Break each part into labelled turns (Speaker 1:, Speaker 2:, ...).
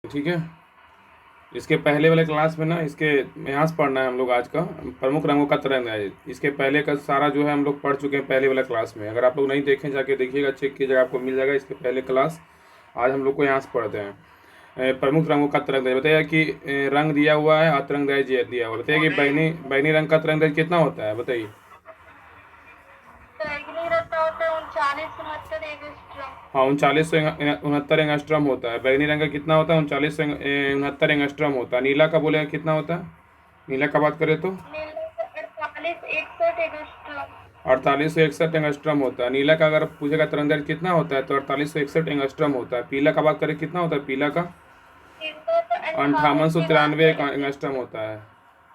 Speaker 1: ठीक है। इसके पहले वाले क्लास में ना इसके यहाँ से पढ़ना है हम लोग आज का प्रमुख रंगों का तरंग है। इसके पहले का सारा जो है हम लोग पढ़ चुके हैं पहले वाला क्लास में। अगर आप लोग नहीं देखें जाके देखिएगा, चेक कीजिएगा, आपको मिल जाएगा इसके पहले क्लास। आज हम लोग को यहाँ से पढ़ते हैं प्रमुख रंगों का तरंग दैर्घ्य। बताइए कि रंग दिया हुआ है और तरंग दैर्घ्य दिया हुआ है। बताइए कि बैगनी बैगनी रंग का तरंग दैर्घ्य कितना होता है, बताइए।
Speaker 2: बैगनी रंग का होता है 3969 एंगस्ट्रॉम।
Speaker 1: हाँ, 3969 एंगस्ट्रॉम होता है। बैगनी रंग का कितना होता है? 3969 एंगस्ट्रॉम होता है। नीला का बोलेगा कितना होता है? नीला का बात करें तो
Speaker 2: नीला का 4861 एंगस्ट्रॉम।
Speaker 1: 4861 एंगस्ट्रॉम होता है। नीला का अगर पूछेगा तरंग दैर्घ्य कितना होता है तो 4861 एंगस्ट्रॉम होता है। पीला का बात करें कितना होता है? पीला का
Speaker 2: नीला का
Speaker 1: 5893
Speaker 2: 5893
Speaker 1: एंगस्ट्रॉम होता है।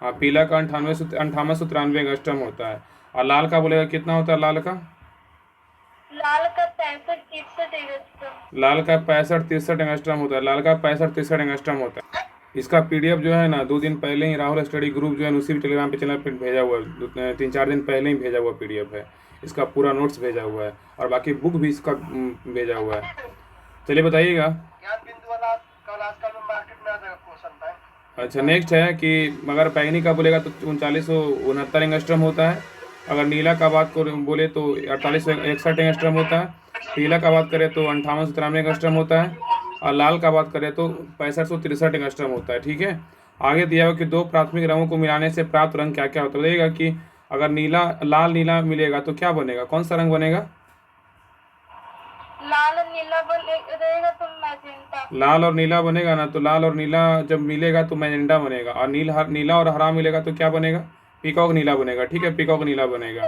Speaker 1: हाँ, पीला का 5893 एंगस्ट्रॉम होता है। और लाल का बोलेगा कितना होता है? लाल का
Speaker 2: लाल का 6563 एंगस्ट्रॉम।
Speaker 1: लाल का 6563 एंगस्ट्रॉम होता है। लाल का 6563 एंगस्ट्रॉम होता है। इसका पीडीएफ जो है ना 2 दिन पहले ही राहुल स्टडी ग्रुप जो है उसी टेलीग्राम पे चैनल पे भेजा हुआ है। 3-4 दिन पहले ही भेजा हुआ पीडीएफ है। इसका पूरा नोट्स भेजा हुआ है और बाकी बुक भी इसका भेजा हुआ है। चलिए बताइएगा। अच्छा, नेक्स्ट है कि अगर बैगनी का बोलेगा तो 3969 एंगस्ट्रॉम होता है। अगर नीला का बात को बोले तो 4861 एंगस्ट्रॉम होता है। पीला का बात करें तो 5893 एंगस्ट्रॉम होता है। और लाल का बात करें तो 6563 एंगस्ट्रॉम होता है। ठीक है। आगे दिया हुआ कि दो प्राथमिक रंगों को मिलाने से प्राप्त रंग क्या क्या होता है। बताइएगा कि अगर नीला लाल नीला मिलेगा तो क्या बनेगा, कौन सा रंग बनेगा?
Speaker 2: लाल नीला रहेगा तो मैजेंटा।
Speaker 1: लाल और नीला बनेगा ना, तो लाल और नीला जब मिलेगा तो मैजेंटा बनेगा। और नीला और हरा मिलेगा तो क्या बनेगा? पीकॉक नीला बनेगा। ठीक है, पीकॉक नीला बनेगा।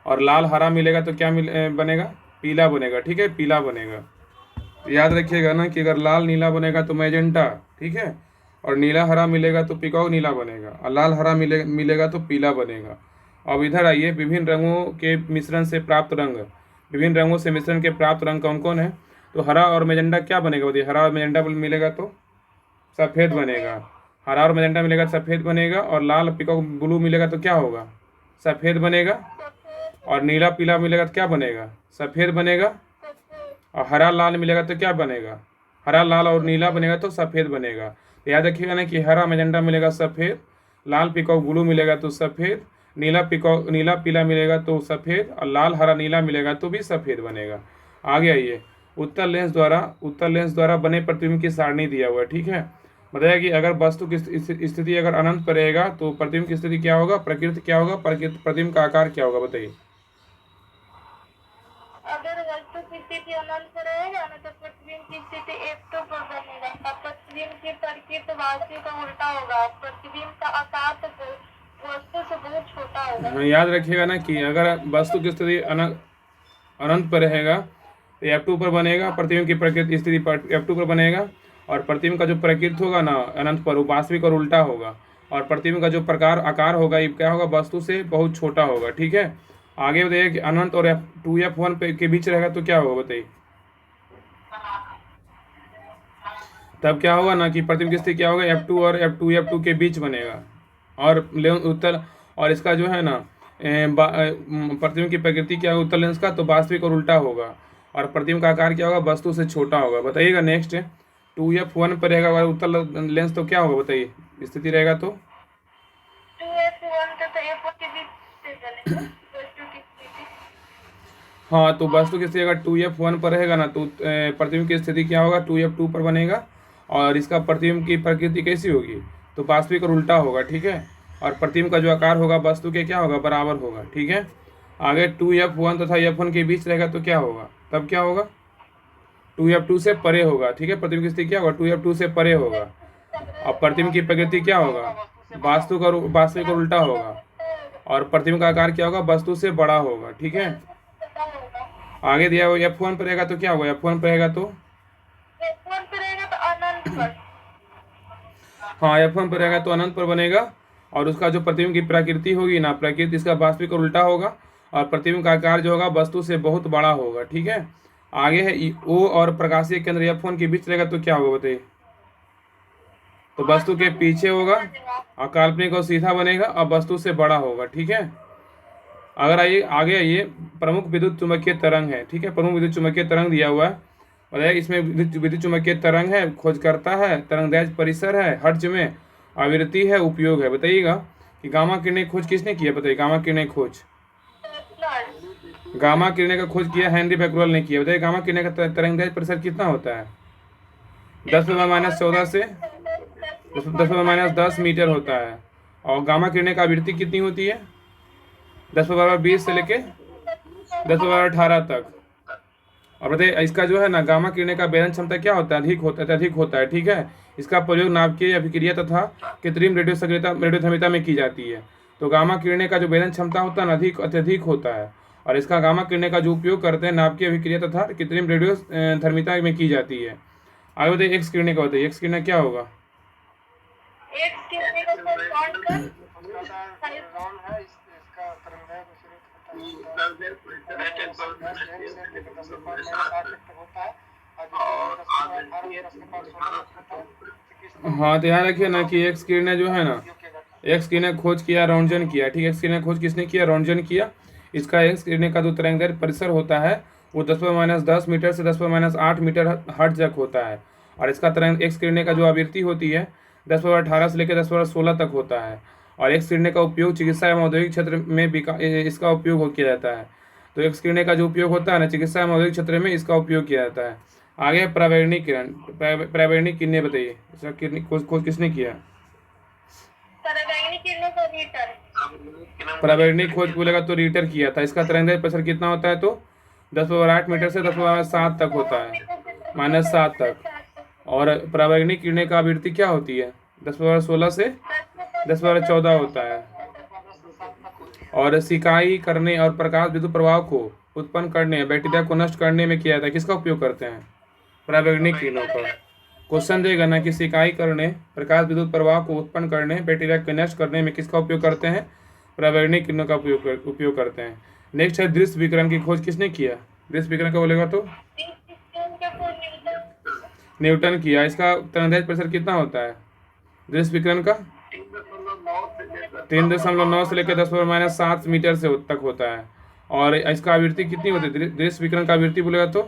Speaker 1: और लाल हरा मिलेगा तो क्या बनेगा? पीला बनेगा। ठीक है, पीला बनेगा। तो याद रखिएगा ना कि अगर लाल नीला बनेगा तो मैजेंटा, ठीक है, और नीला हरा मिलेगा तो पीकॉक नीला बनेगा, और लाल हरा मिलेगा तो पीला बनेगा। अब इधर आइए, विभिन्न रंगों के मिश्रण से प्राप्त रंग। विभिन्न रंगों से मिश्रण के प्राप्त रंग कौन कौन है? तो हरा और मैजेंटा क्या बनेगा? बताइए। हरा और मैजेंटा मिलेगा तो सफ़ेद बनेगा। हरा और मैजेंटा मिलेगा तो सफ़ेद बनेगा। और लाल पीकॉक ब्लू मिलेगा तो क्या होगा? सफ़ेद बनेगा। और नीला पीला मिलेगा तो क्या बनेगा? सफ़ेद बनेगा। और हरा लाल मिलेगा तो क्या बनेगा? हरा लाल और नीला बनेगा तो सफ़ेद बनेगा। तो याद रखिएगा ना कि हरा मैजेंटा मिलेगा सफ़ेद, लाल पीकॉक ब्लू मिलेगा तो सफ़ेद, नीला पीला मिलेगा तो सफ़ेद, और लाल हरा नीला मिलेगा तो भी सफ़ेद बनेगा। आगे आइए, उत्तर लेंस द्वारा बने प्रतिबिंब की सारणी दिया हुआ है। ठीक है। बताया कि अगर वस्तु की स्थिति अगर अनंत पर रहेगा तो प्रतिबिंब की स्थिति क्या होगा, प्रकृति क्या होगा, प्रतिबिंब का आकार क्या होगा, बताइए।
Speaker 2: अगर वस्तु की स्थिति अनंत पर रहेगा ना तो प्रतिबिंब की स्थिति F2 पर बनेगा और प्रतिबिंब की प्रकृति वास्तविक का उल्टा होगा। प्रतिबिंब का आकार तो वस्तु से बहुत छोटा होगा।
Speaker 1: हाँ, याद रखिएगा ना कि अगर वस्तु की स्थिति अनंत पर रहेगा तो F2 पर बनेगा, प्रतिबिंब की प्रकृति स्थिति पर F2 पर बनेगा। और प्रतिबिंब का जो प्रकृति होगा ना अनंत पर, वो वास्तविक और उल्टा होगा। और प्रतिबिंब का जो प्रकार आकार होगा ये क्या होगा? वस्तु से बहुत छोटा होगा। ठीक है। आगे बताइए कि अनंत और F1 के बीच रहेगा तो क्या होगा, बताइए। तब क्या होगा ना कि प्रतिबिंब की स्थिति क्या होगा? F2 के बीच बनेगा। और उत्तर और इसका जो है ना प्रतिबिंब की प्रकृति क्या होगा उत्तर लेंस का? तो वास्तविक और उल्टा होगा। और प्रतिबिंब का आकार क्या होगा? वस्तु से छोटा होगा। बताइएगा। नेक्स्ट 2F1 पर रहेगा अगर उत्तर लेंस तो क्या होगा, बताइए। स्थिति रहेगा तो
Speaker 2: 2F1 तो F1 के बीच से बनेगा वस्तु की स्थिति।
Speaker 1: हाँ, तो वस्तु की स्थिति अगर 2F1 पर रहेगा ना तो प्रतिबिंब की स्थिति क्या होगा? 2F2 पर बनेगा। और इसका प्रतिबिंब की प्रकृति कैसी होगी? तो वास्तविक और उल्टा होगा। ठीक है। और प्रतिबिंब का जो आकार होगा वस्तु के क्या होगा? बराबर होगा। ठीक है। आगे 2F1 तथा F1 के बीच रहेगा तो क्या होगा? तब क्या होगा? 2F2 से परे होगा। ठीक है। प्रतिबिंब की स्थिति क्या होगा? 2F2 से परे होगा। और प्रतिबिंब की प्रकृति क्या होगा? वास्तविक और उल्टा होगा। और प्रतिबिंब का आकार क्या होगा? वस्तु से बड़ा होगा। ठीक है। आगे दिया हुआ F1 पर रहेगा तो क्या होगा? F1 पर रहेगा तो
Speaker 2: F1 पर रहेगा तो अनंत पर।
Speaker 1: हाँ, F1 पर रहेगा तो अनंत पर बनेगा। और उसका जो प्रतिबिंब की प्रकृति होगी ना, प्रकृति इसका वास्तविक और उल्टा होगा। और प्रतिबिंब का आकार जो होगा वस्तु से बहुत बड़ा होगा। ठीक है। आगे है O और प्रकाशीय केंद्र F1 के बीच रहेगा तो क्या होगा, बताइए। तो वस्तु के पीछे होगा और काल्पनिक और सीधा बनेगा और वस्तु से बड़ा होगा। ठीक है। अगर आइए आगे आइए, प्रमुख विद्युत चुम्बकीय तरंग है। ठीक है, प्रमुख विद्युत चुम्बकीय तरंग दिया हुआ है। बताइए इसमें विद्युत चुम्बकीय तरंग है, खोज करता है, तरंगदैर्घ्य परिसर है, हर्ट्ज में, आवृत्ति है, उपयोग है। बताइएगा कि गामा किरणें खोज किसने किया? बताइए गामा किरणें खोज, गामा किरणें का खोज किया हेनरी बैक्यूलेल ने किया। बताइए गामा किरणें का तरंगदैर्घ्य परिसर कितना होता है? 10⁻14 से 10⁻10 मीटर होता है। और गामा किरणें का आवृत्ति कितनी होती है? 10⁻20 से लेके 10⁻18 तक। और बताइए इसका जो है ना गामा किरणें का बेलन क्षमता क्या होता है? अत्यधिक होता है। ठीक है, इसका प्रयोग नाभिकीय अभिक्रिया तथा कृत्रिम रेडियोधर्मिता में की जाती है। तो गामा किरणें का जो बेलन क्षमता होता है ना अत्यधिक होता है, और इसका गामा किरणें का जो उपयोग करते हैं नाभिकीय अभिक्रिया तथा कृत्रिम रेडियो धर्मिता में की जाती है। आगे बताइए एक्स किरणें का बताइए, एक्स किरणें क्या होगा?
Speaker 2: एक्स किरणें का सर कौन कर
Speaker 1: हाँ, तो ध्यान रखिए ना कि एक्स किरणें जो है ना, एक्स किरणें खोज किया, रोंटगन किया। ठीक है, एक्स किरणें खोज किसने किया? रोंटगन किया। इसका एक्स किरणें का जो तरंगदैर्घ्य परिसर होता है वो 10⁻10 मीटर से 10⁻8 मीटर हर्ट्ज तक होता है। और इसका तरंग एक्स किरणें का जो आवृत्ति होती है 10⁻18 से लेकर 10⁻16 तक होता है। और एक्स किरणें का उपयोग चिकित्सा एवं औद्योगिक क्षेत्र में इसका उपयोग किया जाता है। तो एक्स किरणें का जो उपयोग होता है ना चिकित्सा एवं औद्योगिक क्षेत्र में इसका उपयोग किया जाता है। आगे परावैरणिक किरण, परावैरणिक किरणें बताइए, इसका खोज किसने किया?
Speaker 2: परावैरणिक किरणों का रीटर
Speaker 1: परावैरणिक खोज बोलेगा तो रीटर किया था। इसका तरंगदैर्घ्य परिसर कितना होता है? तो 10⁻8 मीटर से 10⁻7 तक होता है, -7 तक। और परावैरणिक किरणें का आवृत्ति क्या होती है? 10⁻16 से 10⁻14 होता है। और सिकाई करने और प्रकाश विद्युत प्रवाह को उत्पन्न करने, बैक्टीरिया को नष्ट करने में किया जाता है। किसका उपयोग करते हैं? परावैरणिक किरणों का। क्वेश्चन देगा ना कि सिकाई करने, प्रकाश विद्युत प्रवाह को उत्पन्न करने, बैक्टीरिया को नष्ट करने में किसका उपयोग करते हैं? परावैरणिक किरणों का उपयोग करते हैं। नेक्स्ट है दृश्य विकिरण की खोज किसने किया? दृश्य विकिरण का बोलेगा तो न्यूटन किया। इसका तरंगदैर्घ्य परिसर कितना होता है दृश्य विकिरण का? 3.9 से लेकर 10⁻7 मीटर से तक होता है। और इसका आवृत्ति कितनी होती है? दृश्य विकिरण का आवृत्ति बोलेगा तो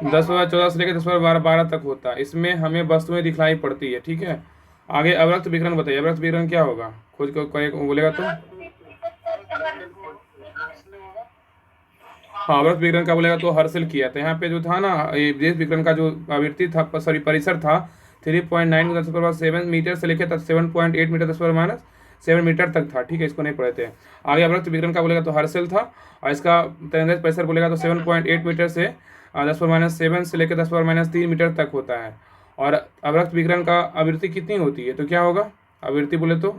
Speaker 1: 10⁻14 से लेकर 10⁻12 तक होता है। इसमें हमें वस्तुएं दिखलाई पड़ती है। ठीक है, आगे अवरक्त विकिरण बताइए, अवरक्त विकिरण क्या होगा? खोज को बोलेगा तो हाँ, अवरक्त विकिरण का बोलेगा तो हर्शल किया था। यहाँ पे जो था ना ये दृश्य विकिरण का जो आवृत्ति था परिसर था 3.9 10⁻7 मीटर से लेकर 7.8 मीटर 10⁻7 मीटर तक था। ठीक है, इसको नहीं पढ़े थे। आगे अवरक्त विकिरण का बोलेगा तो हर्शल था, और इसका तरंगदैर्घ्य परिसर बोलेगा तो 7.8 मीटर से 10⁻7 से लेकर 10⁻3 मीटर तक होता है। और अवरक्त विकिरण का आवृत्ति कितनी होती है? तो क्या होगा आवृत्ति बोले तो?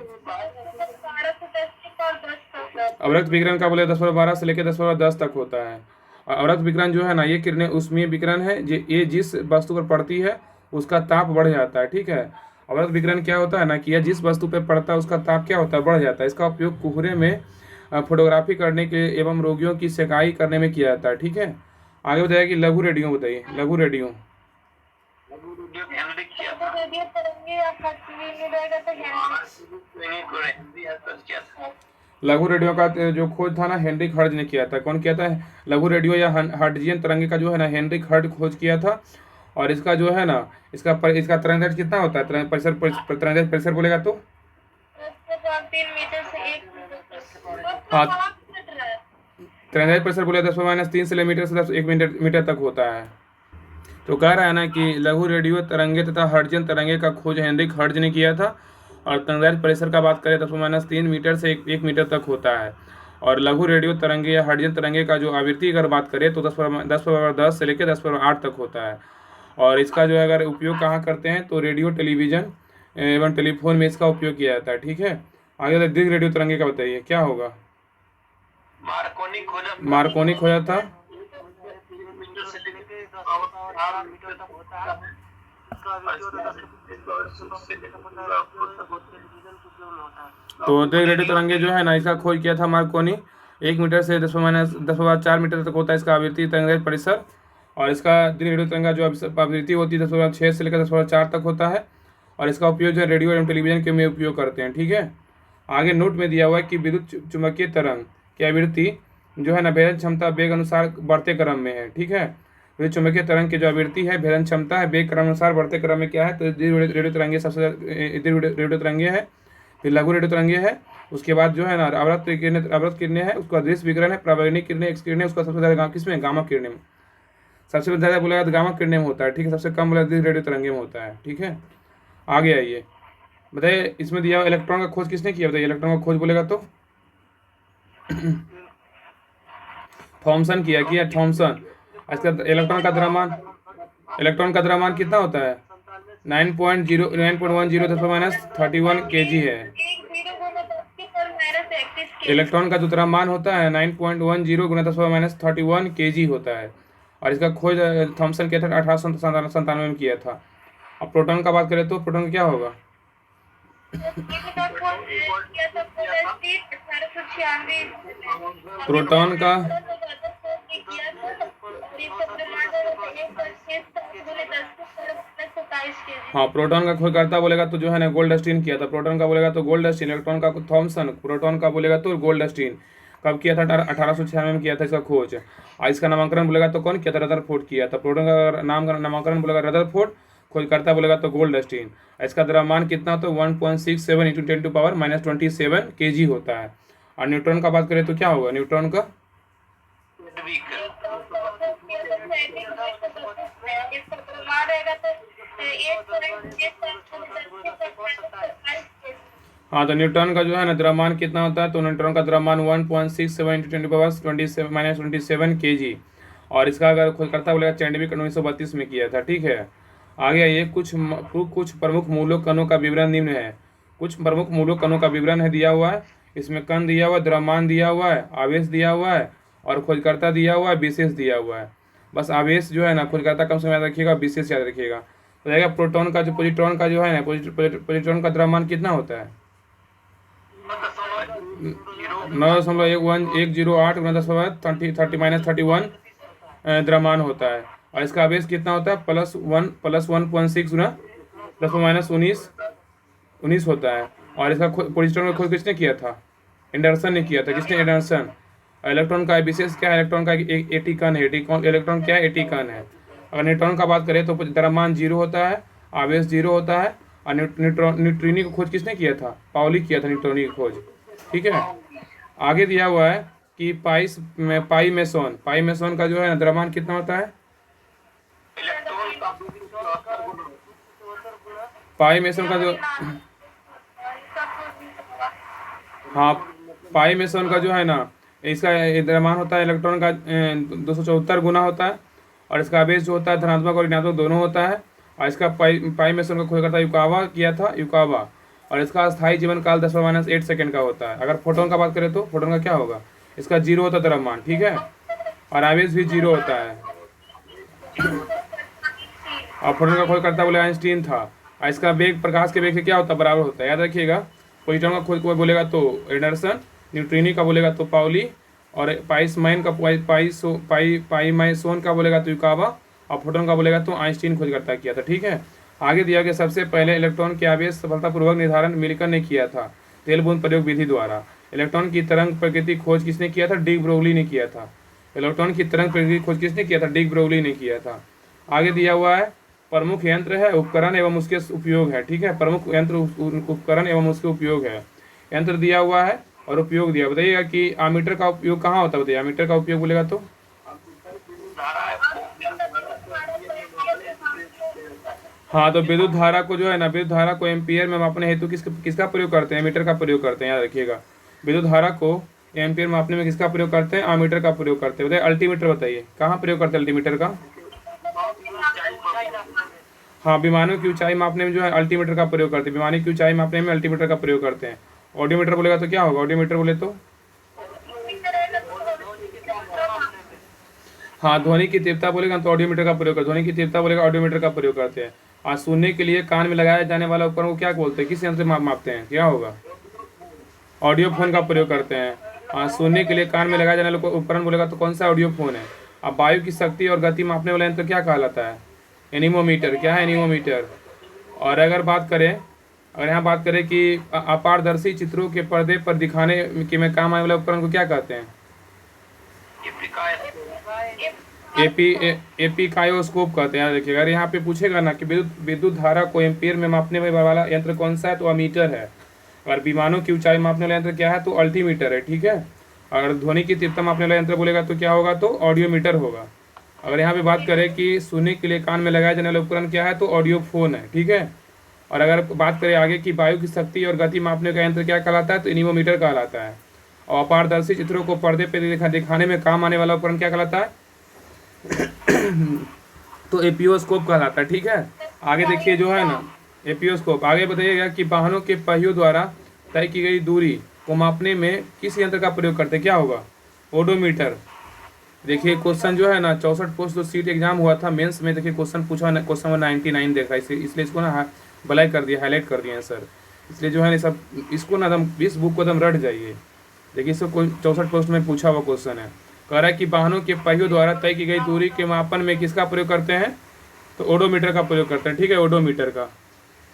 Speaker 1: अवरक्त विकिरण का बोले 10⁻12 से लेकर 10⁻10 तक होता है। और अवरक्त विकिरण जो है ना ये किरणें ऊष्मीय विकिरण है, ये जिस वस्तु पर पड़ती है उसका ताप बढ़ जाता है। ठीक है, अवरक्त विकिरण क्या होता है ना कि यह जिस वस्तु पर पड़ता है उसका ताप क्या होता है? बढ़ जाता है। इसका उपयोग कोहरे में फोटोग्राफी करने के एवं रोगियों की सेकाई करने में किया जाता है। ठीक है, आगे बताइए कि लघु रेडियो बताइए, लघु रेडियो लघु रेडियो का जो खोज था ना हेनरिक हर्ट्ज ने किया था। कौन किया था? लघु रेडियो या हर्ट्जियन तरंगे का जो है ना हेनरिक हर्ट्ज खोज किया था। और इसका जो है ना इसका तरंगदैर्घ्य कितना होता है? तरंगदैर्घ्य परिसर बोलेगा तो हाँ, तरंगदैर्घ्य परिसर बोले 10⁻3 सेंटीमीटर से 1 मीटर तक होता है। तो कह रहा है ना कि लघु रेडियो तरंगे तथा हर्ट्जियन तरंगे का खोज हेनरिक हर्ट्ज ने किया था। और तरंगदैर्घ्य परिसर का बात करें 10⁻3 मीटर से 1 मीटर तक होता है। और लघु रेडियो तरंगे या हर्ट्जियन तरंगे का जो आवृत्ति अगर बात करें तो 10⁻10 से लेकर 10⁻8 तक होता है। और इसका जो है अगर उपयोग कहाँ करते हैं तो रेडियो, टेलीविजन एवं टेलीफोन में इसका उपयोग किया जाता है। ठीक है, आगे दीर्घ रेडियो तरंगे का बताइए क्या होगा? मार्कोनी खोजा था। तो दीर्घ रेडियो तरंगे जो है ना इसका खोज किया था मार्कोनी। 1 मीटर से 10⁻4 मीटर तक होता है इसका आवृत्ति तरंगदैर्घ्य परिसर। और इसका दीर्घ रेडियो तरंगा जो आवृत्ति होती है 10⁻6 से लेकर 10⁻4 तक होता है। और इसका उपयोग जो है रेडियो एवं टेलीविजन के में उपयोग करते हैं। ठीक है, आगे नोट में दिया हुआ है कि विद्युत चुम्बकीय तरंग की आवृत्ति जो है ना भेदन क्षमता वेग अनुसार बढ़ते क्रम में है, ठीक है। विद्युत चुम्बकीय तरंग की जो आवृत्ति है भेदन क्षमता है वेग क्रम अनुसार बढ़ते क्रम में क्या है, तो रेडियो तरंगे सबसे रेडियो तरंगे है, फिर लघु रेडियो तरंगे है, उसके बाद जो है ना अवरक्त किरणें है, उसका दृश्य विकिरण है, प्रावरणिक किरणें एक्स किरणें, उसका सबसे ज़्यादा किसमें गामा किरणें में, सबसे ज़्यादा बोलेगा तो गामा किरणें में होता है, ठीक है। सबसे कम बोलेगा रेडियो तरंगे में होता है, ठीक है। आगे आइए, बताइए इसमें दिया इलेक्ट्रॉन का खोज किसने किया, बताइए इलेक्ट्रॉन का खोज बोलेगा तो थॉमसन किया थॉमसन। इसका इलेक्ट्रॉन का द्रव्यमान कितना होता है 9.10 -31 kg है।
Speaker 2: 1 0 × 10⁻⁻⁰
Speaker 1: इलेक्ट्रॉन का जो द्रव्यमान होता है 9.10 × 10⁻31 kg होता है। और इसका खोज थॉमसन किया था 1897 में किया था। अब प्रोटॉन का बात करें तो प्रोटॉन का क्या होगा, प्रोटॉन का हाँ प्रोटॉन का खोजकर्ता बोलेगा तो जो है ना गोल्डस्टीन किया था। प्रोटॉन का बोलेगा तो गोल्डस्टीन, इलेक्ट्रॉन का थॉमसन, प्रोटॉन का बोलेगा तो गोल्डस्टीन। कब किया था 1896 में किया था इसका खोज। और इसका नामकरण बोलेगा तो कौन किया था, रदरफोर्ड किया था। प्रोटॉन का नाम का नामकरण बोलेगा रदरफोर्ड, खोजकर्ता बोलेगा तो गोल्डस्टीन। इसका द्रव्यमान कितना होता है 1.67 × 10⁻27 kg होता है। और न्यूट्रॉन का बात करें तो क्या होगा न्यूट्रॉन का, हाँ तो न्यूट्रॉन का जो है ना द्रव्यमान कितना होता है, तो न्यूट्रॉन का द्रव्यमान 1.67 × 10⁻27 kg। और इसका अगर खोजकर्ता बोलेगा चैंडविक 1932 में किया था, ठीक है। आगे आइए, कुछ प्रमुख मूलक कणों का विवरण निम्न है। कुछ प्रमुख मूलक कणों का विवरण है दिया हुआ है, इसमें कण दिया हुआ है, द्रव्यमान दिया हुआ है, आवेश दिया हुआ है, और खोजकर्ता दिया हुआ है, विशेष दिया हुआ है। बस आवेश जो है ना खोजकर्ता कम समय याद रखिएगा, विशेष याद रखिएगा। तो रहेगा प्रोटॉन का जो पॉजिट्रॉन का जो है ना पॉजिट्रॉन का द्रव्यमान कितना होता है 9.1008 × 10⁻31 द्रव्यमान होता है। और इसका आवेश कितना होता है +1.6 × 10⁻19 होता है। और इसका पॉजिट्रॉन का खोज किसने किया था, एंडरसन ने किया था। किसने, एंडरसन। इलेक्ट्रॉन का विशेष क्या है, इलेक्ट्रॉन का एक एटी कण है। इलेक्ट्रॉन क्या है, एटी कण है। अगर न्यूट्रॉन का बात करें तो द्रव्यमान 0 होता है, आवेश 0 होता है। और न्यूट्रिनो की खोज किसने किया था, पाउली किया था न्यूट्रॉन की खोज, ठीक है। आगे दिया हुआ है कि पाई मेसोन का जो है द्रव्यमान कितना होता है, पाई मेसोन का जो हाँ पाई मेसोन का जो है ना इसका द्रव्यमान होता है इलेक्ट्रॉन का 274 गुना होता है। और इसका आवेश जो होता है धनात्मक और ऋणात्मक दोनों होता है। और इसका पाई मेसोन का खोजकर्ता युकावा किया था, युकावा। और इसका स्थायी जीवन काल 10⁻8 सेकंड का होता है। अगर फोटोन का बात करें तो फोटोन का क्या होगा, इसका 0 होता है द्रव्यमान, ठीक है। और आवेश भी 0 होता है। और फोटोन का खोजकर्ता बोले आइंस्टीन था। और इसका वेग प्रकाश के वेग से क्या होता है, बराबर होता है, याद रखिएगा। पॉजिट्रॉन का खोज कोई बोलेगा तो एंडरसन, न्यूट्रिनो का बोलेगा तो पाउली, और पाईमेसोन का बोलेगा तो युकावा, और फोटोन का बोलेगा तो आइंस्टीन खोजकर्ता किया था, ठीक है। आगे दिया गया सबसे पहले इलेक्ट्रॉन के आवेश सफलतापूर्वक निर्धारण मिलकर ने किया था, तेल बूंद प्रयोग विधि द्वारा। इलेक्ट्रॉन की तरंग प्रकृति खोज किसने किया था, डिक ब्रोगली ने किया था। इलेक्ट्रॉन की तरंग प्रकृति खोज किसने किया था, डिक ब्रोगली ने किया था। आगे दिया हुआ है प्रमुख यंत्र है, उपकरण एवं उसके उपयोग है, ठीक है। प्रमुख यंत्र, उपकरण एवं उसके उपयोग है। यंत्र दिया हुआ है और उपयोग दिया। बताइएगा कि आमीटर का उपयोग कहाँ होता है, बताइए आमीटर का उपयोग बोलेगा तो हाँ तो विद्युत धारा को जो है ना, विद्युत धारा को एम्पियर में मापने हेतु किसका प्रयोग करते हैं, एमीटर का प्रयोग करते हैं, याद रखिएगा। विद्युत धारा को एम्पियर मापने में किसका प्रयोग करते हैं, आमीटर का प्रयोग करते हैं। बताइए अल्टीमीटर, बताइए कहाँ प्रयोग करते हैं अल्टीमीटर का, हाँ विमानों की ऊंचाई मापने में जो है अल्टीमीटर का प्रयोग करते हैं। विमानों की ऊंचाई मापने में अल्टीमीटर का प्रयोग करते हैं। ऑडियोमीटर बोलेगा तो क्या होगा, ऑडियोमीटर बोले तो हाँ ध्वनि की तीव्रता बोलेगा तो ऑडियोमीटर का प्रयोग करते हैं। ध्वनि की तीव्रता बोलेगा ऑडियोमीटर का प्रयोग करते हैं। आज सुनने के लिए कान में लगाया जाने वाला उपकरण को क्या बोलते हैं, किस यंत्र से मापते हैं, क्या होगा, ऑडियो फोन का प्रयोग करते हैं। आज सुनने के लिए कान में लगाया जाने वाला उपकरण बोलेगा तो कौन सा ऑडियो फोन है। अब वायु की शक्ति और गति मापने वाला यंत्र क्या कहलाता है, एनीमोमीटर। क्या है, एनीमोमीटर। और अगर यहाँ बात करें कि अपारदर्शी चित्रों के पर्दे पर दिखाने के में काम आने वाला उपकरण को क्या कहते हैं, एपिकायोस्कोप कहते हैं। देखिए अगर यहाँ पे पूछेगा ना कि विद्युत विद्युत धारा को एम्पीयर में मापने वाला यंत्र कौन सा है, तो अमीटर है। अगर विमानों की ऊंचाई मापने वाला यंत्र क्या है, तो अल्टीमीटर है, ठीक है। अगर ध्वनि की तीव्रता मापने वाला यंत्र बोलेगा तो क्या होगा, तो ऑडियोमीटर होगा। अगर यहाँ पे बात करें कि सुनने के लिए कान में लगाया जाने वाला उपकरण क्या है, तो ऑडियोफोन है, ठीक है। और अगर बात करें आगे की वायु की शक्ति और गति मापने का यंत्र क्या कहलाता है, तो एनीमोमीटर कहलाता है। और अपारदर्शी चित्रों को पर्दे पे दिखाने में काम आने वाला उपकरण क्या कहलाता है, तो एपियोस्कोप कहलाता है, ठीक है। आगे देखिए जो है ना एपियोस्कोप, आगे बताइएगा कि वाहनों के पहियों द्वारा तय की गई दूरी को मापने में किस यंत्र का प्रयोग करते हैं, क्या होगा, ओडोमीटर। देखिए क्वेश्चन जो है ना 64 पोस्ट जो सीट एग्जाम हुआ था मेंस में, देखिए क्वेश्चन पूछा, क्वेश्चन नंबर 99 देखा, इसलिए इसको ना ब्लैक कर दिया, हाईलाइट कर दिए हैं सर। इसलिए जो है ना सब इसको ना एकदम इस बुक को एकदम रट जाइए। देखिए इसको कोई 64 पोस्ट में पूछा हुआ क्वेश्चन है। कह रहा है कि वाहनों के पहियों द्वारा तय की गई दूरी के मापन में किसका प्रयोग करते हैं, तो ओडोमीटर का प्रयोग करते हैं, ठीक है, ओडोमीटर का।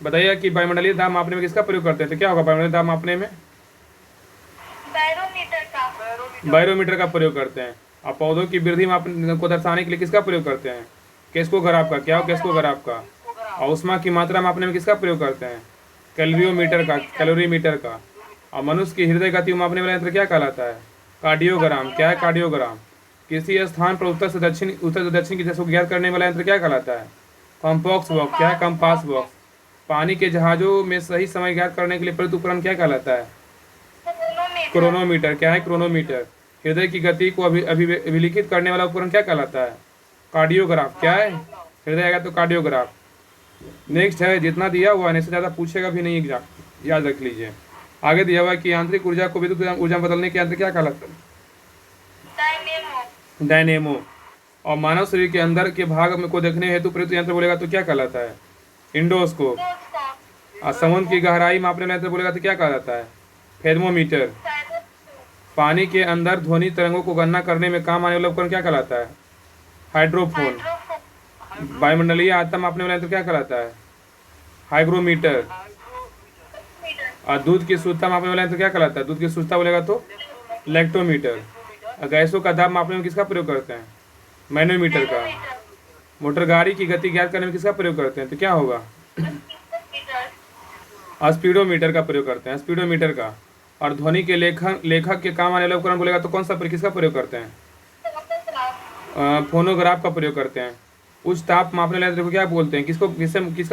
Speaker 1: बताइए कि वायुमंडलीय दाब मापने में किसका प्रयोग करते हैं, तो क्या होगा वायुमंडलीय दाब मापने में, बैरोमीटर का प्रयोग करते हैं। अब पौधों की वृद्धि मापने को दर्शाने के लिए किसका प्रयोग करते हैं, केस्कोग्राफ का, क्या हो केस्कोग्राफ का। और उष्मा की मात्रा मापने में किसका प्रयोग करते हैं, कैलोरीमीटर का, कैलोरीमीटर का। और मनुष्य की हृदय गति मापने वाला यंत्र क्या कहलाता है, कार्डियोग्राम, क्या है कार्डियोग्राम। किसी स्थान पर उत्तर से दक्षिण की दिशा को ज्ञात करने वाला यंत्र क्या कहलाता है, कॉम्पॉक्स बॉक्स, क्या है कंपास बॉक्स। पानी के जहाजों में सही समय ज्ञात करने के लिए प्रयुक्त उपकरण क्या कहलाता है, क्रोनोमीटर, क्या है क्रोनोमीटर। हृदय की गति को अभिलिखित करने वाला उपकरण क्या कहलाता है, कार्डियोग्राफ, क्या है, हृदय आएगा तो कार्डियोग्राफ। नेक्स्ट है, जितना दिया हुआ है इससे ज़्यादा पूछेगा भी नहीं एग्जाम, याद रख लीजिए। आगे दिया हुआ है कि आंतरिक ऊर्जा को विद्युत ऊर्जा में बदलने के यंत्र क्या कहलाता है, डायनेमो। और मानव शरीर के अंदर के भाग में को देखने हेतु प्रयुक्त यंत्र बोलेगा तो क्या कहलाता है, इंडोस्कोप। और समुद्र की गहराई मापने वाला यंत्र बोलेगा तो क्या कहलाता है, थर्मोमीटर। पानी के अंदर ध्वनि तरंगों को गणना करने में काम आने वाला उपकरण क्या कहलाता है, हाइड्रोफोन। वायुमंडलीय आर्द्रता मापने वाला यंत्र क्या कहलाता है, हाइग्रोमीटर। और दूध की शुद्धता मापने वाला यंत्र क्या कहलाता है, दूध की शुद्धता बोलेगा तो लैक्टोमीटर। और गैसों का दाब मापने में किसका प्रयोग करते हैं, मैनोमीटर का। मोटर गाड़ी की गति ज्ञात करने में किसका प्रयोग करते हैं, तो क्या होगा, स्पीडोमीटर का प्रयोग करते हैं, स्पीडोमीटर का। और ध्वनि के लेखक के काम आने वाला उपकरण बोलेगा तो कौन सा किसका प्रयोग करते हैं, फोनोग्राफ का प्रयोग करते हैं। उच्च ताप मापने वाले यंत्र को क्या बोलते हैं, किसका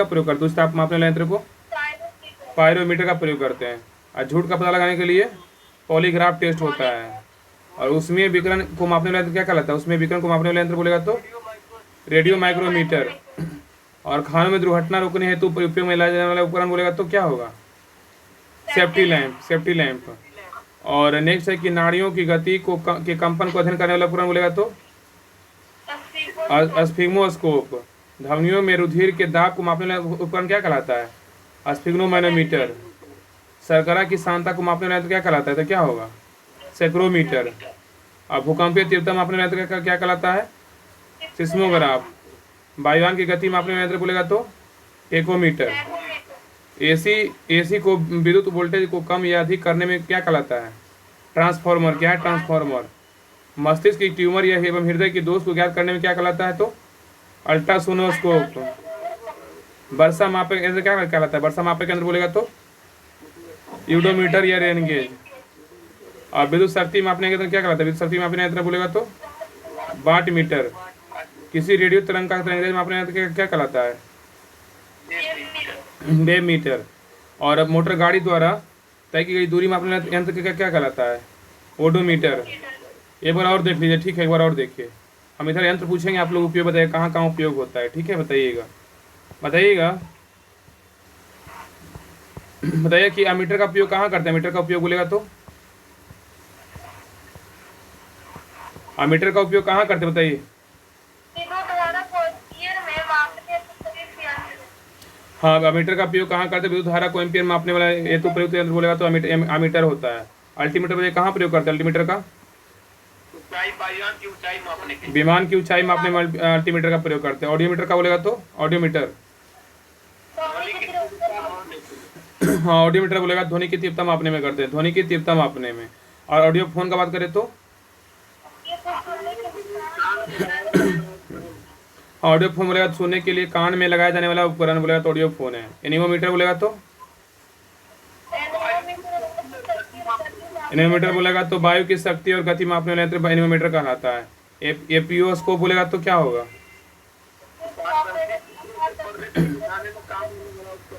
Speaker 1: प्रयोग करते हैं, उच्च ताप मापने वाले यंत्र को पायरोमीटर का प्रयोग करते हैं। और झूठ का पता लगाने के लिए पॉलीग्राफ टेस्ट होता है। और उसमें विकिरण को मापने वाला यंत्र क्या कहलाता है, उसमें विकिरण को मापने वाला यंत्र बोलेगा तो रेडियो माइक्रोमीटर। और खानों में दुर्घटना रोकने हेतु उपयोग में लाया जाने वाला उपकरण बोलेगा तो क्या होगा, सेफ्टी लैंप, सेफ्टी लैंप। और नेक्स्ट है कि नाड़ियों की गति के कंपन को अध्ययन करने वाला उपकरण बोलेगा तो स्फिग्मोस्कोप। धमनियों में रुधिर के दाब को मापने वाला उपकरण क्या कहलाता है, स्फिग्नोमैनोमीटर। शर्करा की सांद्रता को मापने वाला यंत्र क्या कहलाता है, तो क्या होगा, सेक्रोमीटर। और भूकंपीय तीव्रता मापने वाला यंत्र क्या कहलाता है, सिस्मोग्राफ। वायुयान की गति मापने वाला यंत्र बोलेगा तो टेकोमीटर। एसी को विद्युत वोल्टेज को कम या अधिक करने में क्या कहलाता है, ट्रांसफार्मर, क्या है ट्रांसफार्मर। मस्तिष्क की ट्यूमर या एवं हृदय की दोष को ज्ञात करने में क्या कहलाता है, तो अल्ट्रासोनोस्कोप। वर्षा मापक यंत्र क्या कहलाता है, वर्षा मापक यंत्र बोलेगा तो यूडोमीटर या रेन गेज। और विद्युत शक्ति मापने का यंत्र क्या कहलाता है, विद्युत शक्ति मापने यंत्र बोलेगा तो वाट मीटर। किसी रेडियो तरंग का तरंग मापने यंत्र क्या कहलाता है, वेव मीटर। और मोटर गाड़ी द्वारा तय की गई दूरी मापने यंत्र क्या कहलाता है, ओडोमीटर। एक बार और देख लीजिए, ठीक है, एक बार और देखिए। हम इधर यंत्र पूछेंगे, आप लोग उपयोग बताइए कहाँ कहाँ उपयोग होता है, ठीक है, बताइएगा बताइए कि अमीटर का उपयोग कहाँ करते हैं, मीटर का उपयोग बोलेगा तो अमीटर का उपयोग कहाँ करते हैं, बताइए। हाँ, अमीटर का उपयोग कहाँ करते हैं, विद्युत धारा को एम्पीयर मापने वाला हेतु प्रयुक्त यंत्र बोलेगा तो अमीटर होता है। अल्टीमीटर बोले कहाँ प्रयोग करते हैं, अल्टीमीटर का विमान की ऊंचाई मापने में अल्टीमीटर का प्रयोग करते हैं। ऑडियोमीटर का बोलेगा तो ऑडियोमीटर। हाँ, ऑडियोमीटर बोलेगा ध्वनि की तीव्रता मापने में करते हैं, ध्वनि की तीव्रता मापने में। और ऑडियो फोन का बात करें तो ऑडियो फोन बोलेगा तो सुनने के लिए कान में लगाया जाने वाला उपकरण बोलेगा तो ऑडियो फोन है। एनीमोमीटर बोलेगा तो एनीमोमीटर बोलेगा तो वायु की शक्ति और गति मापने वाला यंत्र एनीमोमीटर कहलाता है। एपियोस्कोप बोलेगा तो क्या होगा?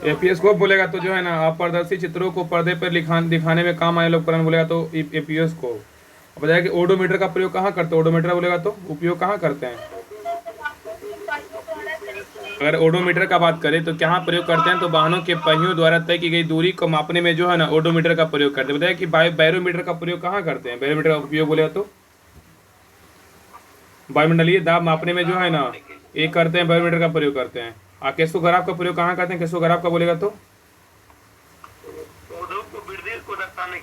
Speaker 1: एपियोस्कोप बोलेगा तो जो है ना अपारदर्शी चित्रों को पर्दे पर दिखाने में काम आने वाला उपकरण बोलेगा तो एपियोस्कोप। अब बताया कि ओडोमीटर का प्रयोग कहाँ करते हैं? ओडोमीटर बोलेगा तो उपयोग कहाँ करते हैं? अगर ओडोमीटर का बात करें तो कहाँ प्रयोग करते हैं? तो वाहनों के पहियों द्वारा तय की गई दूरी को मापने में जो है ना ओडोमीटर का प्रयोग करते हैं। बताया कि बैरोमीटर का प्रयोग कहाँ करते हैं? बैरोमीटर का उपयोग बोलेगा तो वायुमंडलीय दाब मापने में जो है ना ये करते हैं, बैरोमीटर का प्रयोग करते हैं। और केसोग्राफ का प्रयोग कहाँ करते हैं? केसोग्राफ का बोलेगा तो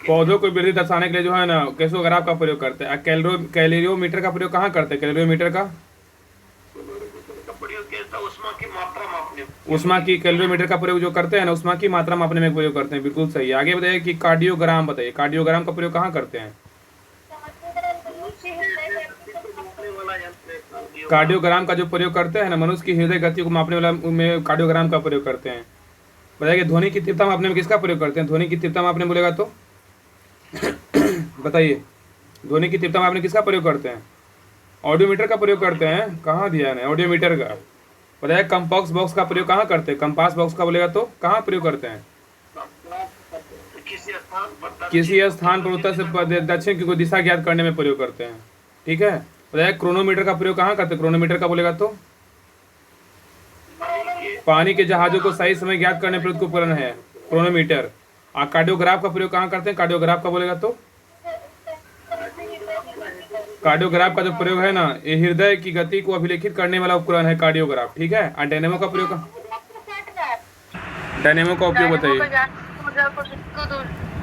Speaker 1: पौधों को वृद्धि दर्शाने के लिए जो है ना केसोग्राफ का प्रयोग करते हैं। कैलोरीमीटर का प्रयोग कहाँ करते हैं? कैलोरीमीटर का उष्मा की कैलोरीमीटर का प्रयोग जो करते हैं ना उष्मा की मात्रा मापने में प्रयोग करते हैं। बिल्कुल सही। आगे बताइए कि कार्डियोग्राम बताइए, कार्डियोग्राम का प्रयोग कहाँ करते हैं? कार्डियोग्राम का जो प्रयोग करते हैं ना मनुष्य की हृदय गति को मापने वाला में कार्डियोग्राम का प्रयोग करते हैं। बताइए ध्वनि की तीव्रता मापने में किसका प्रयोग करते हैं? ध्वनि की तीव्रता मापने बोलेगा तो बताइए ध्वनि की तीव्रता मापने किसका प्रयोग करते हैं? ऑडियोमीटर का प्रयोग करते हैं। कहाँ दिया है ऑडियोमीटर का? बताइए कंपास बॉक्स का प्रयोग कहाँ करते हैं? कंपास बॉक्स का बोलेगा तो कहाँ प्रयोग करते हैं? किसी स्थान पर उत्तर से दक्षिण की कोई दिशा ज्ञात करने में प्रयोग करते हैं। ठीक है। बताइए क्रोनोमीटर का प्रयोग कहाँ करते हैं? क्रोनोमीटर का बोलेगा तो पानी के जहाजों को सही समय ज्ञात करने पर उपकरण है क्रोनोमीटर। और कार्डियोग्राफ का प्रयोग कहाँ करते हैं? कार्डियोग्राफ का बोलेगा तो कार्डियोग्राफ का जो प्रयोग है ना ये हृदय की गति को अभिलेखित करने वाला उपकरण है कार्डियोग्राफ। ठीक है। और डायनेमो का प्रयोग डायनेमो का उपयोग बताइए।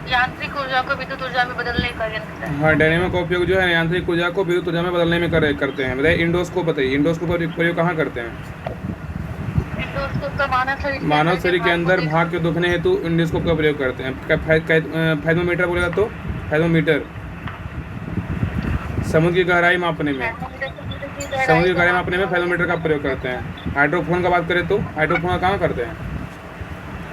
Speaker 2: यांत्रिक ऊर्जा को विद्युत ऊर्जा में बदलने का यंत्र है।
Speaker 1: हाँ डायनेमो का उपयोग जो है यांत्रिक ऊर्जा को विद्युत ऊर्जा में बदलने में करते हैं। बताइए इंडोस्कोप बताइए, इंडोस्कोप का प्रयोग कहाँ करते हैं?
Speaker 2: इंडोस्कोप का
Speaker 1: मानव शरीर के अंदर भाग के दुखने हेतु इंडोस्कोप का प्रयोग करते हैं। थर्मोमीटर बोलेगा तो थर्मोमीटर समुद्र की गहराई मापने में थर्मोमीटर का प्रयोग करते हैं। हाइड्रोफोन का बात करें तो हाइड्रोफोन कहाँ करते हैं?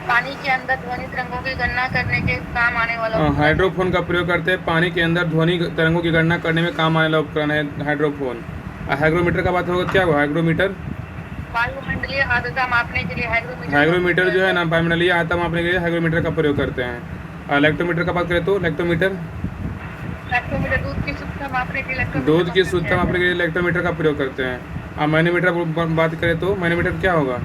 Speaker 2: पानी के अंदर ध्वनि तरंगों की गणना करने के काम आने वाला
Speaker 1: हाइड्रोफोन का प्रयोग करते हैं। पानी के अंदर ध्वनि तरंगों की गणना करने में काम आने वाला उपकरण है हाइड्रोफोन। हाइग्रोमीटर का बात होगा क्या होगा? हाइग्रोमीटर
Speaker 2: वायुमंडलीय आर्द्रता मापने के लिए
Speaker 1: हाइग्रोमीटर जो है ना वायुमंडलीय आर्द्रता मापने के लिए हाइग्रोमीटर का प्रयोग करते हैं। और इलेक्ट्रोमीटर का बात करें तो इलेक्ट्रोमीटर
Speaker 2: दूध की शुद्धता मापने के
Speaker 1: लिए इलेक्ट्रोमीटर का प्रयोग करते हैं। और मैनोमीटर बात करें तो मैनोमीटर क्या होगा?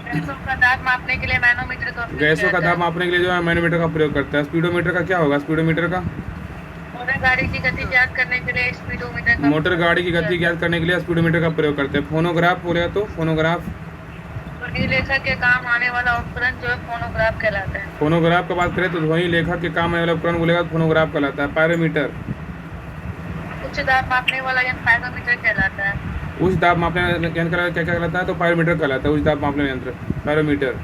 Speaker 2: गैसों का दाब मापने के लिए मैनोमीटर का
Speaker 1: गैसों का दाब मापने के लिए जो है मैनोमीटर का प्रयोग करता है। स्पीडोमीटर का क्या होगा? स्पीडोमीटर का
Speaker 2: मोटर गाड़ी की गति ज्ञात करने के लिए स्पीडोमीटर का
Speaker 1: मोटर गाड़ी की गति ज्ञात करने के लिए स्पीडोमीटर का प्रयोग करते हैं। फोनोग्राफ बोलेगा तो फोनोग्राफ
Speaker 2: ध्वनि लेखक के काम आने वाला उपकरण जो है फोनोग्राफ कहलाता है।
Speaker 1: फोनोग्राफ का बात करें तो ध्वनि लेखक के काम आने वाला उपकरण बोलेगा तो फोनोग्राफ कहलाता है। पायरोमीटर
Speaker 2: उच्च दाब मापने वाला यंत्र पायरोमीटर कहलाता है।
Speaker 1: उच्च दाब मापने यंत्र क्या कहलाता है? तो पायरोमीटर कहलाता है उच्च दाब मापने यंत्र पायरोमीटर।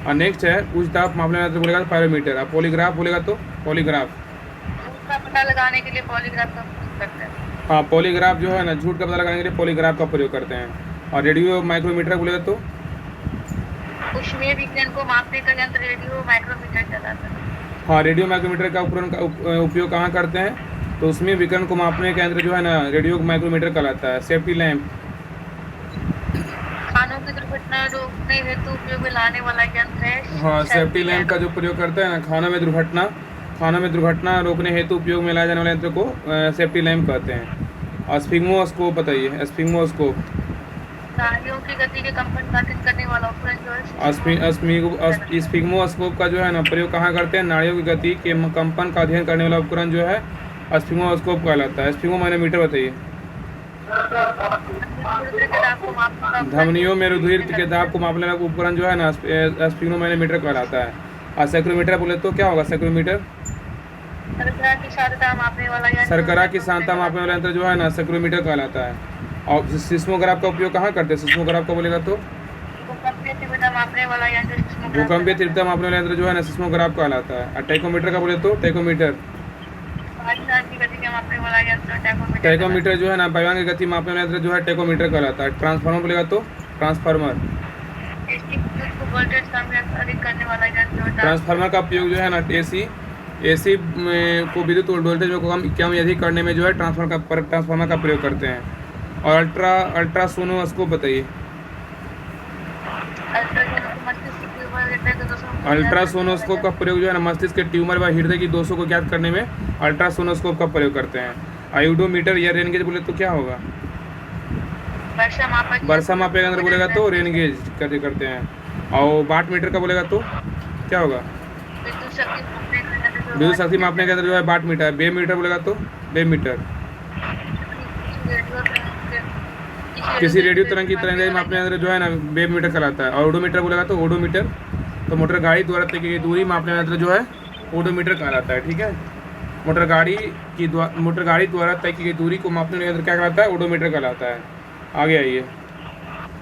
Speaker 1: और नेक्स्ट है उच्च दाब मापने यंत्र बोलेगा तो पायरोमीटर। और पॉलीग्राफ बोलेगा तो पॉलीग्राफ
Speaker 2: उसका पता लगाने के लिए पॉलीग्राफ का प्रयोग करते हैं।
Speaker 1: हाँ पॉलीग्राफ जो है ना झूठ का पता लगाने के लिए पॉलीग्राफ का प्रयोग करते हैं। और रेडियो माइक्रोमीटर बोलेगा तो
Speaker 2: ऊष्मीय विकिरण को मापने का यंत्र रेडियो माइक्रोमीटर कहलाता है।
Speaker 1: हाँ रेडियो माइक्रोमीटर का उपकरण का उपयोग कहाँ करते हैं? तो उसमें विकिरण को मापने का यंत्र जो है ना रेडियो माइक्रोमीटर कहलाता है। सेफ्टी लैंप
Speaker 2: खानों की दुर्घटना रोकने हेतु उपयोग में लाने वाला यंत्र है।
Speaker 1: हाँ सेफ्टी लैंप का जो प्रयोग करते हैं ना खानों में दुर्घटना रोकने हेतु उपयोग में लाए जाने वाले यंत्र को सेफ्टी लैंप कहते हैं। और स्फिग्मोस्कोप बताइए। स्फिग्मोस्कोप
Speaker 2: नाड़ियों की गति के कंपन काटित करने वाला उपकरण जो है।
Speaker 1: स्फिग्मोस्कोप का जो है ना प्रयोग कहाँ करते हैं? नाड़ियों की गति के कंपन का अध्ययन करने वाला उपकरण जो है स्फिग्मोस्कोप कहलाता है। स्फिग्मोमैनोमीटर बताइए। धमनियों में रुधिर के दाब को मापने वाला उपकरण जो है ना स्फिग्मोमैनोमीटर कहलाता है। और सेक्रोमीटर बोले तो क्या होगा? सेक्रोमीटर
Speaker 2: शर्करा की सांद्रता मापने
Speaker 1: मापने वाला यंत्र जो है ना सेक्रोमीटर कहलाता है। और सिस्मोग्राफ का उपयोग कहाँ करते हैं? सिस्मोग्राफ का बोलेगा तो
Speaker 2: भूकंपीय तीव्रता मापने वाला
Speaker 1: यंत्र जो है ना सिस्मोग्राफ कहलाता है। और टैकोमीटर का बोले तो टैकोमीटर जो है ना वायुयान की गति मापने वाला यंत्र जो है टैकोमीटर कहलाता है। ट्रांसफार्मर बोलेगा तो ट्रांसफार्मर।
Speaker 2: एसी को वोल्टेज कम या अधिक करने वाला यंत्र होता है।
Speaker 1: ट्रांसफार्मर का उपयोग जो है ना एसी को विद्युत वोल्टेज में कम या अधिक करने में जो है ट्रांसफार्मर का प्रयोग करते हैं। और अल्ट्रासोनोस्कोप बताइए। अल्ट्रासोनोस्कोप का प्रयोग जो है ना मस्तिष्क के ट्यूमर व हृदय की दोषों को ज्ञात करने में अल्ट्रासोनोस्कोप का प्रयोग करते हैं। आयोडोमीटर या रेन गेज बोले तो क्या होगा? वर्षा मापे के अंदर बोलेगा तो रेन गेज करते हैं। और वाट मीटर का बोलेगा तो क्या होगा? विद्युत शक्ति मापने के अंदर जो है वाट मीटर। वेव मीटर बोलेगा तो वेव मीटर। किसी रेडियो तरंग की तरंग मापने के अंदर जो है ना वेव मीटर कहलाता है। और ओडोमीटर बोलेगा तो ओडोमीटर। तो मोटर गाड़ी द्वारा तय की गई दूरी मापने के अंदर जो है ओडोमीटर कहलाता है। ठीक है, मोटर गाड़ी द्वारा तय की गई दूरी को मापने के अंदर क्या कहलाता है? ओडोमीटर कहलाता है। आगे आइए,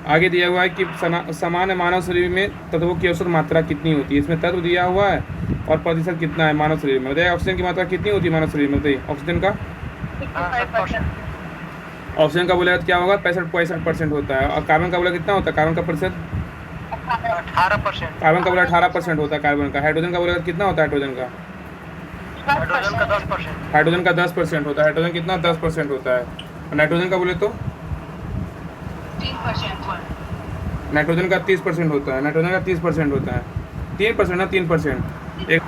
Speaker 1: आगे दिया हुआ है कि सामान्य मानव शरीर में तत्वों की औसत मात्रा कितनी होती है। इसमें तत्व दिया हुआ है और प्रतिशत कितना है मानव शरीर में। बताइए ऑक्सीजन की मात्रा कितनी होती है मानव शरीर में? बताइए ऑक्सीजन का। ऑक्सीजन का बोलेगा तो क्या होगा? 65% होता है। और कार्बन का बोला कितना होता है? कार्बन का प्रतिशत
Speaker 3: 18%।
Speaker 1: कार्बन का बोला 18% होता है कार्बन का। हाइड्रोजन का बोलेगा कितना होता है? हाइड्रोजन का
Speaker 3: 10%।
Speaker 1: हाइड्रोजन का 10% होता है। हाइड्रोजन कितना? 10% होता है। और नाइट्रोजन का बोले तो
Speaker 2: 3%।
Speaker 1: नाइट्रोजन का 30% होता है। नाइट्रोजन का 30% होता है। 3% ना 3%। एक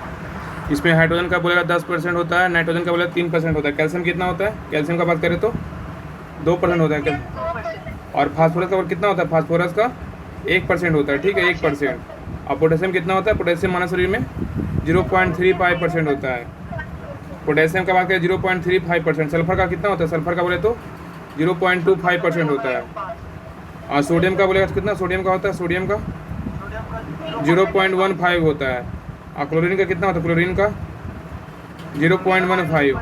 Speaker 1: इसमें हाइड्रोजन का बोलेगा 10% होता है। नाइट्रोजन का बोलेगा 3% होता है। कैल्शियम कितना होता है? कैल्शियम का बात करें तो 2% होता है। और फास्फोरस का कितना होता है? फास्फोरस का 1% होता है। ठीक है, 1%। और पोटेशियम कितना होता है? पोटेशियम मानव शरीर में 0.35% होता है। पोटेशियम का बात करें 0.35%। सल्फर का कितना होता है? सल्फर का बोले तो 0.25% होता है। और सोडियम का बोलेगा कितना? सोडियम का होता है, सोडियम का 0.15 होता है। और क्लोरीन का कितना होता है? क्लोरीन का 0.15।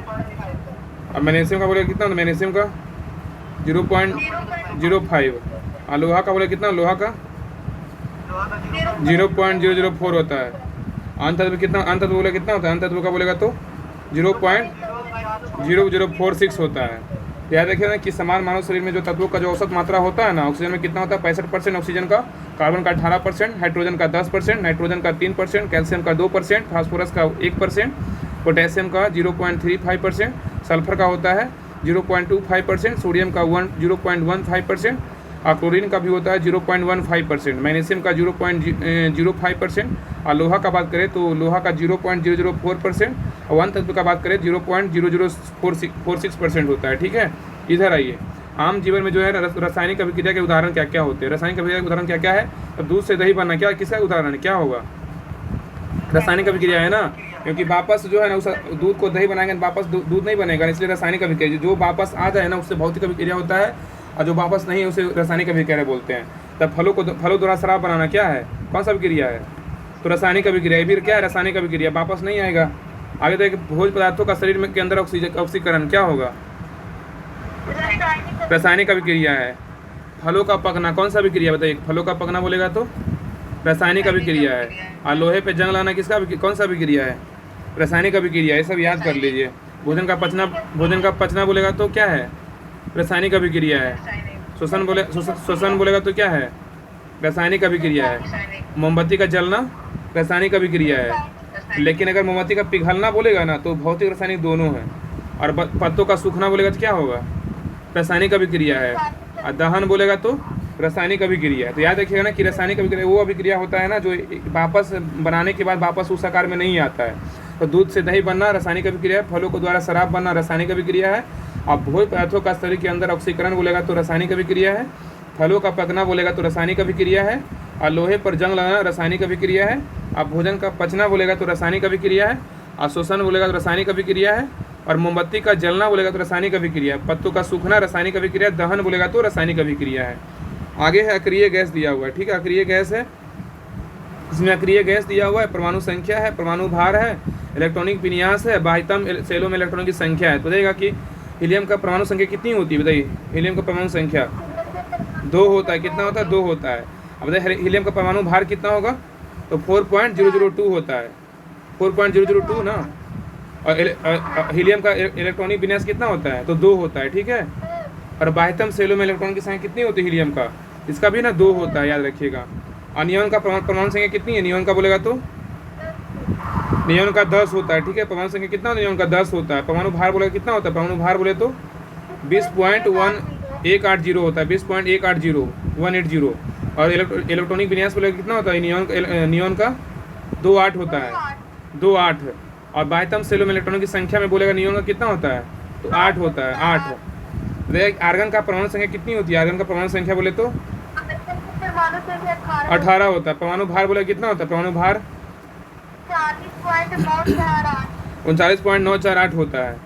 Speaker 1: और मैग्नीशियम का बोलेगा कितना होता है? मैग्नीशियम का 0.05। और लोहा का बोले कितना? लोहा का 0.004 होता है। अंतत्व कितना? अंतत्व बोले कितना होता है? अंतत्व का बोलेगा तो 0.0046 होता है। याद रखिए ना कि समान मानव शरीर में जो तत्वों का जो औसत मात्रा होता है ना, ऑक्सीजन में कितना होता है? 65% ऑक्सीजन का, कार्बन का 18%, हाइड्रोजन का 10%, नाइट्रोजन का 3%, कैल्शियम का 2%, फास्फोरस का 1%, पोटेशियम का 0.35%, सल्फर का होता है 0.25%, सोडियम का 0.15%, और क्लोरीन का भी होता है 0.15%, मैग्नीशियम का 0.05%, और लोहा का बात करें तो लोहा का 0.004%, और वन तत्व का बात करें 0.0046% होता है। ठीक है, इधर आइए। आम जीवन में जो है रासायनिक अभिक्रिया के उदाहरण क्या क्या होते हैं? रासायनिक अभिक्रिया के उदाहरण क्या क्या है? अब दूध से दही बनना क्या किसका उदाहरण है? क्या होगा? रासायनिक अभिक्रिया है ना, क्योंकि वापस जो है ना उस दूध को दही बनाएंगे वापस दूध नहीं बनेगा, इसलिए रासायनिक अभिक्रिया। जो वापस आ जाए ना उससे भौतिक अभिक्रिया होता है, और जो वापस नहीं है उसे रासायनिक अभिक्रिया बोलते हैं। तब फलों द्वारा शराब बनाना क्या है? कौन सा अभिक्रिया है? तो रासायनिक अभिक्रिया। ये भी क्या है? रासायनिक अभिक्रिया, वापस नहीं आएगा। आगे देखिए, भोज्य पदार्थों का शरीर में के अंदर ऑक्सीकरण क्या होगा? रासायनिक अभिक्रिया है। फलों का पकना कौन सा अभिक्रिया? बताइए, फलों का पकना बोलेगा तो रासायनिक अभिक्रिया है। और लोहे पे जंग लाना किसका कौन सा अभिक्रिया है? रासायनिक अभिक्रिया। ये सब याद कर लीजिए। भोजन का पचना बोलेगा तो क्या है? रासायनिक अभिक्रिया है। श्वसन बोलेगा तो क्या है? रासायनिक अभिक्रिया है। मोमबत्ती का जलना रासायनिक अभिक्रिया है। लेकिन अगर मोमबत्ती का पिघलना बोलेगा ना तो भौतिक रासायनिक दोनों है। और पत्तों का सूखना बोलेगा तो क्या होगा? रासायनिक अभिक्रिया है। और दहन बोलेगा तो रासायनिक अभिक्रिया है। तो याद रखिएगा ना कि रासायनिक अभिक्रिया वो अभिक्रिया होता है ना जो वापस बनाने के बाद वापस उस आकार में नहीं आता है। तो दूध से दही बनना रासायनिक अभिक्रिया है, फलों को द्वारा शराब बनना रासायनिक अभिक्रिया है, और भोज्य पदार्थों का शरीर के अंदर ऑक्सीकरण बोलेगा तो रासायनिक अभिक्रिया है, फलों का पकना बोलेगा तो रासायनिक अभिक्रिया है, और लोहे पर जंग लगाना रासायनिक अभिक्रिया है, और भोजन का पचना बोलेगा तो रासायनिक अभिक्रिया है, और शोषण बोलेगा तो रासायनिक अभिक्रिया है, और मोमबत्ती का जलना बोलेगा तो रासायनिक अभिक्रिया, पत्तों का सूखना रासायनिक अभिक्रिया, दहन बोलेगा तो रासायनिक अभिक्रिया है। आगे है अक्रिय गैस दिया हुआ है। ठीक है, अक्रिय गैस है, इसमें अक्रिय गैस दिया हुआ है, परमाणु संख्या है, परमाणु भार है, इलेक्ट्रॉनिक विन्यास है, बाह्यतम सेलों में इलेक्ट्रॉनों की संख्या है। तो देखिएगा कि हीलियम का परमाणु संख्या कितनी होती है? बताइए, हीलियम का परमाणु संख्या 2 होता है। कितना होता है? 2 होता है। अब बताइए हीलियम का परमाणु भार कितना होगा? तो 4.002 होता है, 4.002 ना। और हीलियम का इलेक्ट्रॉनिक विन्यास कितना होता है? तो 2 होता है। ठीक है, और बाह्यतम सेलों में इलेक्ट्रॉन की संख्या कितनी होती है हीलियम का? इसका भी ना 2 होता है, याद रखिएगा। और नियॉन का परमाणु संख्या कितनी है? नियॉन का बोलेगा तो नियॉन का 10 होता है, ठीक है। परमाणु संख्या कितना होता है? नियॉन का 10 होता है। परमाणु भार बोलेगा कितना होता है? परमाणु भार बोले तो 20.180 होता है, 20.180 और इलेक्ट्रॉनिक विन्यास बोलेगा कितना होता है? नियॉन का 28 होता है, 28। और बाह्यतम सेलों में इलेक्ट्रॉनों की संख्या में बोलेगा नियॉन का कितना होता है? तो 8 होता है, 8। आर्गन का परमाणु संख्या कितनी होती है? आर्गन का परमाणु संख्या बोले तो 18 होता है। परमाणु भार बोले कितना होता है? परमाणु भार 39.948 होता है।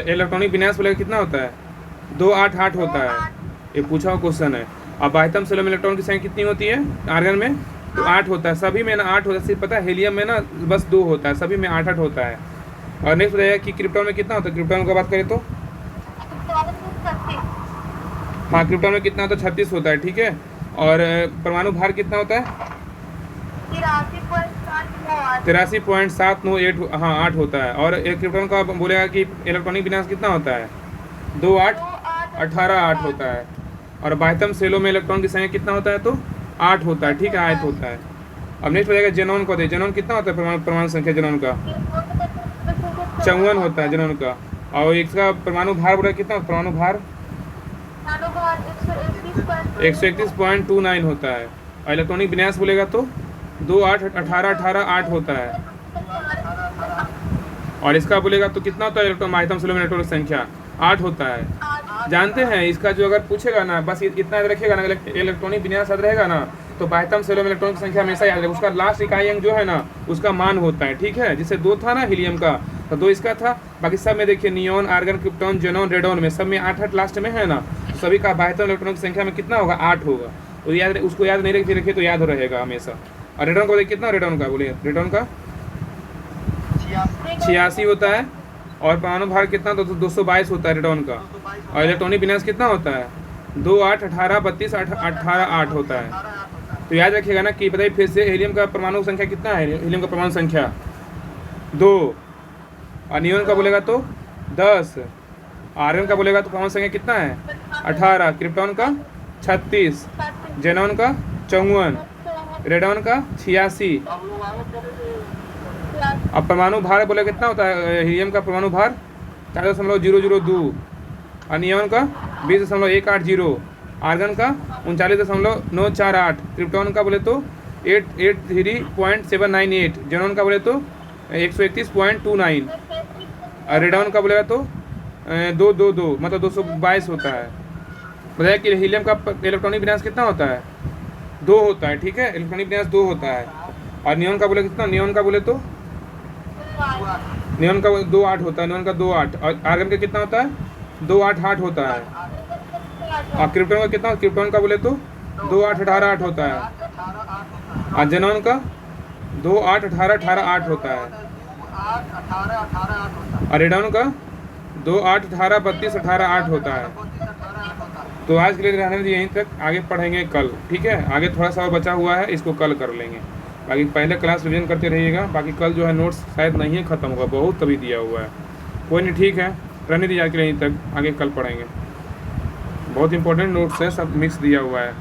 Speaker 1: इलेक्ट्रॉनिक विन्यास बोले कितना होता है? 288 होता है। ये पूछा हुआ क्वेश्चन है। और बाह्यतम सेलों में इलेक्ट्रॉन की संख्या कितनी होती है आर्गन में? तो 8 होता है। सभी में ना 8 होता है, सिर्फ पता है हेलियम में ना बस 2 होता है, सभी में 8 होता है। और नेक्स्ट बताइए कि क्रिप्टॉन में कितना होता है? क्रिप्टॉन की बात करें तो हाँ, क्रिप्टॉन में कितना होता है? 36 होता है, ठीक है। और परमाणु भार कितना होता है? 83.798, हाँ 8 होता है। और एक क्रिप्टॉन का बोलेगा कि इलेक्ट्रॉनिक विन्यास कितना होता है? 28 होता है। और बाह्यतम सेलों में इलेक्ट्रॉन की संख्या कितना होता है? तो 8 होता है, ठीक है, 8 होता है। अब नेक्स्ट बताएगा जेनॉन को दे। जेनॉन कितना होता है? परमाणु संख्या जेनॉन का 54 होता है जेनॉन का। और इसका परमाणु भार बोला कितना? परमाणु भार 131.29 होता है। और इलेक्ट्रॉनिक विन्यास बोलेगा तो 28 होता है। और इसका बोलेगा तो कितना होता है? इलेक्ट्रॉन बाह्यतम सेलों में इलेक्ट्रॉन की संख्या 8 होता है। जानते हैं इसका जो अगर पूछेगा ना, बस इतना याद रखिएगा ना, इलेक्ट्रॉनिक विन्यास याद रहेगा ना तो बाह्यतम सेलों में इलेक्ट्रॉन की संख्या हमेशा याद रहेगा। उसका लास्ट इकाई अंक जो है ना उसका मान होता है, ठीक है। जिससे 2 था ना हीलियम का, तो 2 इसका था। बाकी सब में देखिए neon, argon, krypton, xenon, radon में सब में 8 लास्ट में है ना, सभी का बाह्यतम इलेक्ट्रॉन की संख्या में कितना होगा? 8 होगा। तो याद, उसको याद नहीं रखिए तो याद रहेगा हमेशा। और रेडॉन को कितना? रेडॉन का बोलिए, रेडॉन का 86 होता है। और परमाणु भार कितना? तो 222 होता है रेडॉन का। और इलेक्ट्रॉनिक विन्यास कितना होता है? 2 8 18 32 18 8 होता है। तो याद रखिएगा ना कि बताइए फिर से, हीलियम का परमाणु संख्या कितना है? हीलियम का परमाणु संख्या 2। और नियॉन का बोलेगा तो 10। आर्गन का बोलेगा तो परमाणु संख्या कितना है? 18। क्रिप्टॉन का 36, जेनॉन का 54, रेडॉन का 86। अब परमाणु भार बोले कितना होता है? हीलियम का परमाणु भार 4.002। और नियॉन का 20.180। आर्गन का 39.948। क्रिप्टॉन का बोले तो 883.798। जेनॉन का बोले तो 131.29। और रेडॉन का बोलेगा तो 222 मतलब 222 होता है। बताया कि हीलियम का इलेक्ट्रॉनिक विन्यास कितना होता है? 2 होता है, ठीक है। इलेक्ट्रॉनिक विन्यास 2 होता है। और नियॉन का बोले कितना? नियॉन का बोले तो नियॉन का 28 होता है, नियॉन का 28। और आर्गन का कितना होता है? 288 होता है। और क्रिप्टॉन का कितना? क्रिप्टॉन का बोले तो 28 होता है। और जेनॉन का 28 होता है। और रेडॉन का 28 होता है। तो आज के लिए रहने दीजिए यहीं तक, आगे पढ़ेंगे कल, ठीक है। आगे थोड़ा सा और बचा हुआ है, इसको कल कर लेंगे। बाकी पहले क्लास रिवीजन करते रहिएगा। बाकी कल जो है नोट्स शायद नहीं है, ख़त्म होगा, बहुत तभी दिया हुआ है। कोई नहीं, ठीक है, रहने दीजिए आज के लिए यहीं तक, आगे कल पढ़ेंगे। बहुत इंपॉर्टेंट नोट्स है, सब मिक्स दिया हुआ है।